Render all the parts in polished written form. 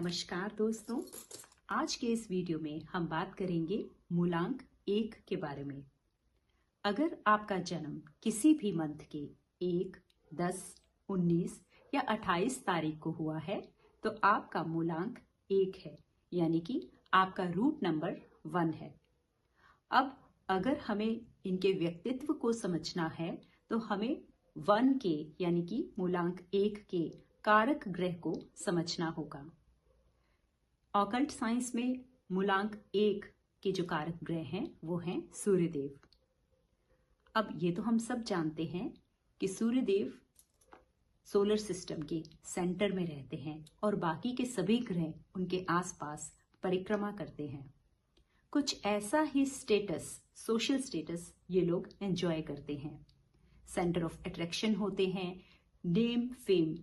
नमस्कार दोस्तों, आज के इस वीडियो में हम बात करेंगे मूलांक 1 के बारे में। अगर आपका जन्म किसी भी मंथ के 1, 10, 19 या 28 तारीख को हुआ है तो आपका मूलांक 1 है, यानी कि आपका रूट नंबर 1 है। अब अगर हमें इनके व्यक्तित्व को समझना है तो हमें 1 के यानी कि मूलांक 1 के कारक ग्रह को समझना होगा। ऑकल्ट साइंस में मूलांक 1 के जो कारक ग्रह हैं वो हैं सूर्यदेव। अब ये तो हम सब जानते हैं कि सूर्यदेव सोलर सिस्टम के सेंटर में रहते हैं और बाकी के सभी ग्रह उनके आसपास परिक्रमा करते हैं। कुछ ऐसा ही स्टेटस, सोशल स्टेटस ये लोग एंजॉय करते हैं। सेंटर ऑफ अट्रैक्शन होते हैं, नेम फेम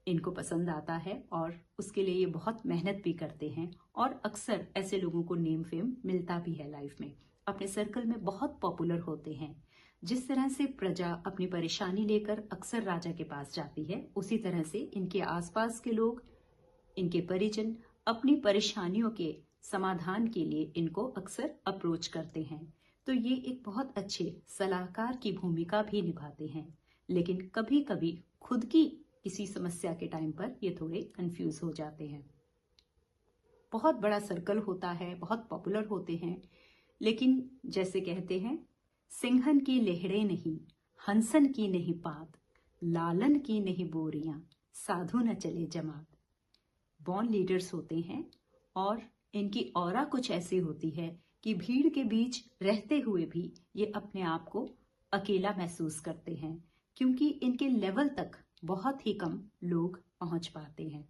इनको पसंद आता है और उसके लिए ये बहुत मेहनत भी करते हैं और अक्सर ऐसे लोगों को नेम फेम मिलता भी है लाइफ में। अपने सर्कल में बहुत पॉपुलर होते हैं। जिस तरह से प्रजा अपनी परेशानी लेकर अक्सर राजा के पास जाती है, उसी तरह से इनके आसपास के लोग, इनके परिजन अपनी परेशानियों के समाधान के लिए इनको अक्सर अप्रोच करते हैं। तो ये एक बहुत अच्छे सलाहकार की भूमिका भी निभाते हैं, लेकिन कभी कभी खुद की किसी समस्या के टाइम पर ये थोड़े कंफ्यूज हो जाते हैं। बहुत बड़ा सर्कल होता है, बहुत पॉपुलर होते हैं, लेकिन जैसे कहते हैं, सिंहन की लेहड़े नहीं, हंसन की नहीं पात, लालन की नहीं बोरियां, साधु न चले जमात। बॉर्न लीडर्स होते हैं और इनकी ऑरा कुछ ऐसी होती है कि भीड़ के बीच रहते हुए भी ये अपने आप को अकेला महसूस करते हैं, क्योंकि इनके लेवल तक बहुत ही कम लोग पहुंच पाते हैं।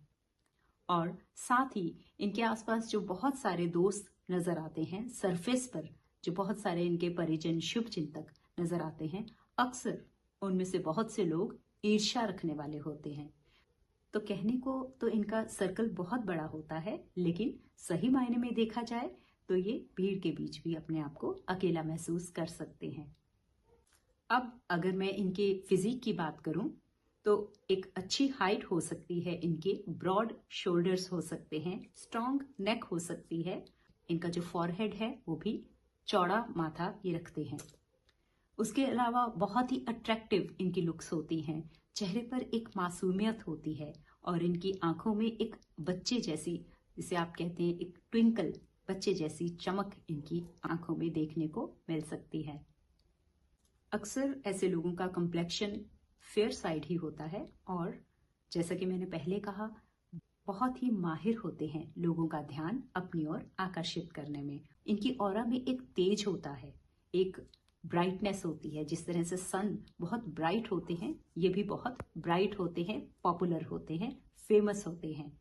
और साथ ही इनके आसपास जो बहुत सारे दोस्त नजर आते हैं, सरफेस पर जो बहुत सारे इनके परिजन, शुभ चिंतक नजर आते हैं, अक्सर उनमें से बहुत से लोग ईर्ष्या रखने वाले होते हैं। तो कहने को तो इनका सर्कल बहुत बड़ा होता है, लेकिन सही मायने में देखा जाए तो ये भीड़ के बीच भी अपने आप को अकेला महसूस कर सकते हैं। अब अगर मैं इनके फिजिक की बात करूं तो एक अच्छी हाइट हो सकती है इनके, ब्रॉड शोल्डर्स हो सकते हैं, स्ट्रॉन्ग नेक हो सकती है, इनका जो फॉरहेड है वो भी चौड़ा माथा ये रखते हैं। उसके अलावा बहुत ही अट्रैक्टिव इनकी लुक्स होती हैं, चेहरे पर एक मासूमियत होती है और इनकी आंखों में एक बच्चे जैसी, जिसे आप कहते हैं एक ट्विंकल, बच्चे जैसी चमक इनकी आंखों में देखने को मिल सकती है। अक्सर ऐसे लोगों का कम्प्लेक्शन फेयर साइड ही होता है और जैसा कि मैंने पहले कहा, बहुत ही माहिर होते हैं लोगों का ध्यान अपनी ओर आकर्षित करने में। इनकी ऑरा में एक तेज होता है, एक ब्राइटनेस होती है। जिस तरह से सन बहुत ब्राइट होते हैं, ये भी बहुत ब्राइट होते हैं, पॉपुलर होते हैं, फेमस होते हैं।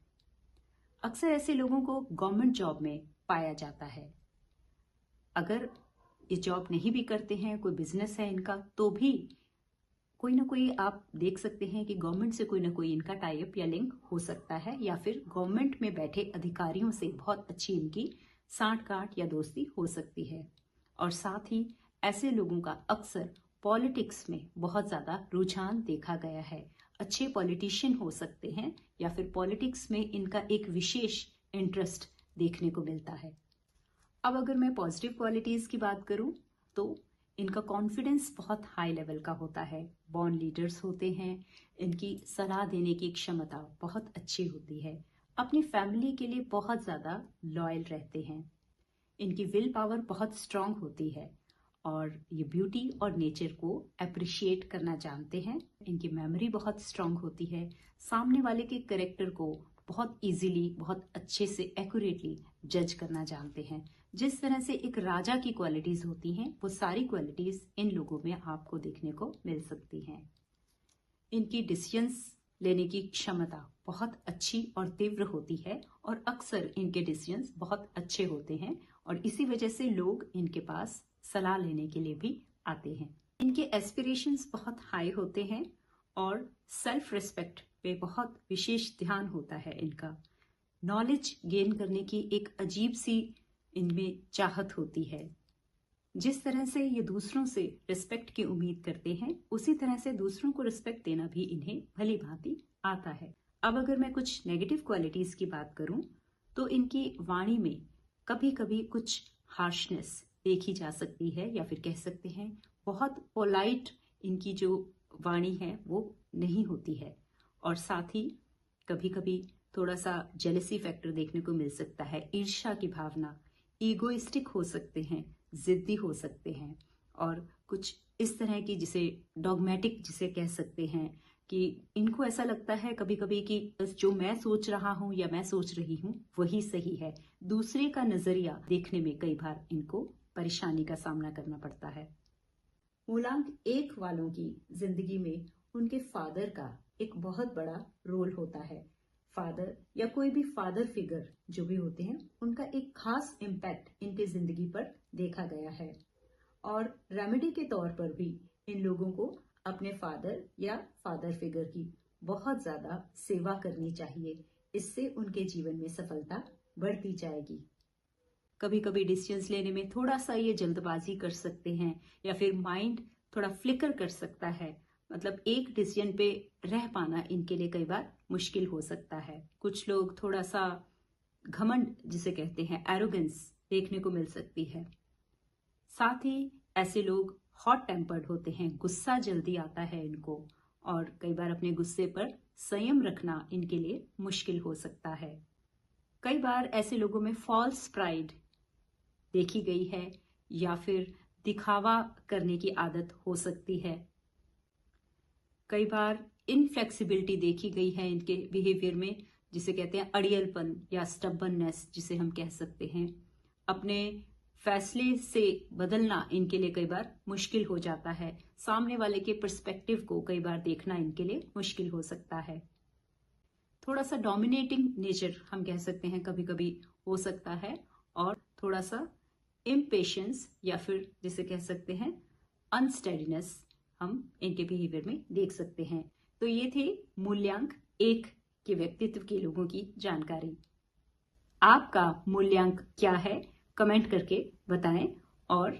अक्सर ऐसे लोगों को गवर्नमेंट जॉब में पाया जाता है। अगर ये जॉब नहीं भी करते हैं, कोई बिजनेस है इनका, तो भी कोई ना कोई आप देख सकते हैं कि गवर्नमेंट से कोई ना कोई इनका टाई अप या लिंक हो सकता है, या फिर गवर्नमेंट में बैठे अधिकारियों से बहुत अच्छी इनकी सांठ-गांठ या दोस्ती हो सकती है। और साथ ही ऐसे लोगों का अक्सर पॉलिटिक्स में बहुत ज्यादा रुझान देखा गया है। अच्छे पॉलिटिशियन हो सकते हैं या फिर पॉलिटिक्स में इनका एक विशेष इंटरेस्ट देखने को मिलता है। अब अगर मैं पॉजिटिव क्वालिटीज की बात करूं तो इनका कॉन्फिडेंस बहुत हाई लेवल का होता है। बॉर्न लीडर्स होते हैं, इनकी सलाह देने की क्षमता बहुत अच्छी होती है। अपनी फैमिली के लिए बहुत ज्यादा लॉयल रहते हैं। इनकी विल पावर बहुत स्ट्रांग होती है और ये ब्यूटी और नेचर को अप्रिशिएट करना जानते हैं। इनकी मेमोरी बहुत स्ट्रांग होती है। सामने वाले के कैरेक्टर को बहुत इजीली, बहुत अच्छे से एक्यूरेटली जज करना जानते हैं। जिस तरह से एक राजा की क्वालिटीज होती हैं, वो सारी क्वालिटीज इन लोगों में आपको देखने को मिल सकती हैं। इनकी डिसीजंस लेने की क्षमता बहुत अच्छी और तीव्र होती है और अक्सर इनके डिसीजंस बहुत अच्छे होते हैं और इसी वजह से लोग इनके पास सलाह लेने के लिए भी आते हैं। इनके एस्पिरेशंस बहुत हाई होते हैं और सेल्फ रिस्पेक्ट पे बहुत विशेष ध्यान होता है इनका। नॉलेज गेन करने की एक अजीब सी इनमें चाहत होती है। जिस तरह से ये दूसरों से रिस्पेक्ट की उम्मीद करते हैं, उसी तरह से दूसरों को रिस्पेक्ट देना भी इन्हें भली भांति आता है। अब अगर मैं कुछ नेगेटिव क्वालिटीज की बात करूं तो इनकी वाणी में कभी कभी कुछ हार्शनेस देखी जा सकती है, या फिर कह सकते हैं बहुत पोलाइट इनकी जो वाणी है वो नहीं होती है। और साथ ही कभी कभी थोड़ा सा जेलसी फैक्टर देखने को मिल सकता है, ईर्ष्या की भावना, ईगोइस्टिक हो सकते हैं, जिद्दी हो सकते हैं, और कुछ इस तरह की जिसे डॉगमेटिक जिसे कह सकते हैं कि इनको ऐसा लगता है कभी कभी कि बस जो मैं सोच रहा हूं या मैं सोच रही हूं वही सही है। दूसरे का नजरिया देखने में कई बार इनको परेशानी का सामना करना पड़ता है। मूलांक 1 वालों की जिंदगी में उनके फादर का एक बहुत बड़ा रोल होता है। फादर या कोई भी फादर फिगर जो भी होते हैं उनका एक खास इम्पैक्ट इनके जिंदगी पर देखा गया है, और रेमेडी के तौर पर भी इन लोगों को अपने फादर या फादर फिगर की बहुत ज्यादा सेवा करनी चाहिए। इससे उनके जीवन में सफलता बढ़ती जाएगी। कभी कभी डिसीजंस लेने में थोड़ा सा ये जल्दबाजी कर सकते हैं, या फिर माइंड थोड़ा फ्लिकर कर सकता है। मतलब एक डिसीजन पे रह पाना इनके लिए कई बार मुश्किल हो सकता है। कुछ लोग थोड़ा सा घमंड जिसे कहते हैं एरोगेंस देखने को मिल सकती है। साथ ही ऐसे लोग हॉट टेम्पर्ड होते हैं, गुस्सा जल्दी आता है इनको, और कई बार अपने गुस्से पर संयम रखना इनके लिए मुश्किल हो सकता है। कई बार ऐसे लोगों में फॉल्स प्राइड देखी गई है, या फिर दिखावा करने की आदत हो सकती है। कई बार इनफ्लेक्सिबिलिटी देखी गई है इनके बिहेवियर में, जिसे कहते हैं अड़ियलपन या स्टबननेस जिसे हम कह सकते हैं। अपने फैसले से बदलना इनके लिए कई बार मुश्किल हो जाता है। सामने वाले के पर्सपेक्टिव को कई बार देखना इनके लिए मुश्किल हो सकता है। थोड़ा सा डोमिनेटिंग नेचर हम कह सकते हैं कभी कभी हो सकता है, और थोड़ा सा इम्पेशंस या फिर जिसे कह सकते हैं अनस्टेडीनेस हम इनके बिहेवियर में देख सकते हैं। तो ये थे मूल्यांक 1 के व्यक्तित्व के लोगों की जानकारी। आपका मूल्यांक क्या है कमेंट करके बताएं, और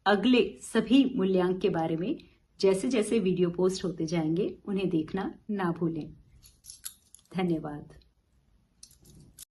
अगले सभी मूल्यांक के बारे में जैसे जैसे वीडियो पोस्ट होते जाएंगे उन्हें देखना ना भूलें। धन्यवाद।